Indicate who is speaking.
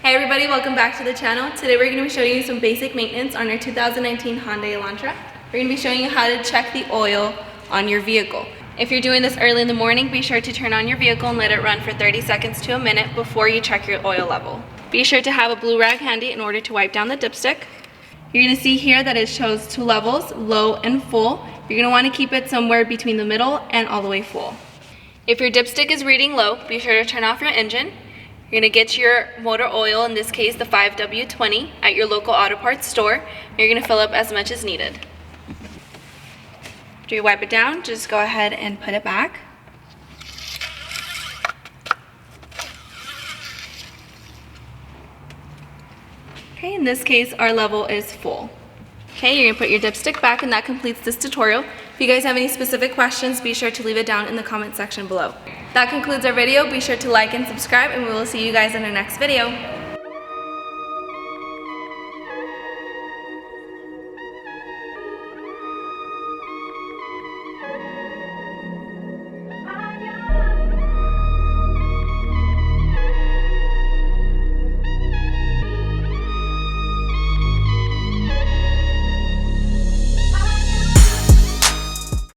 Speaker 1: Hey everybody, welcome back to the channel. Today we're going to be showing you some basic maintenance on your 2019 Hyundai Elantra. We're going to be showing you how to check the oil on your vehicle. If you're doing this early in the morning, be sure to turn on your vehicle and let it run for 30 seconds to a minute before you check your oil level. Be sure to have a blue rag handy in order to wipe down the dipstick. You're going to see here that it shows two levels, low and full. You're going to want to keep it somewhere between the middle and all the way full. If your dipstick is reading low, be sure to turn off your engine. You're going to get your motor oil, in this case the 5W20, at your local auto parts store. You're going to fill up as much as needed. After you wipe it down, just go ahead and put it back. Okay, in this case our level is full. Okay, you're going to put your dipstick back, and that completes this tutorial. If you guys have any specific questions, be sure to leave it down in the comment section below. That concludes our video. Be sure to like and subscribe, and we will see you guys in our next video.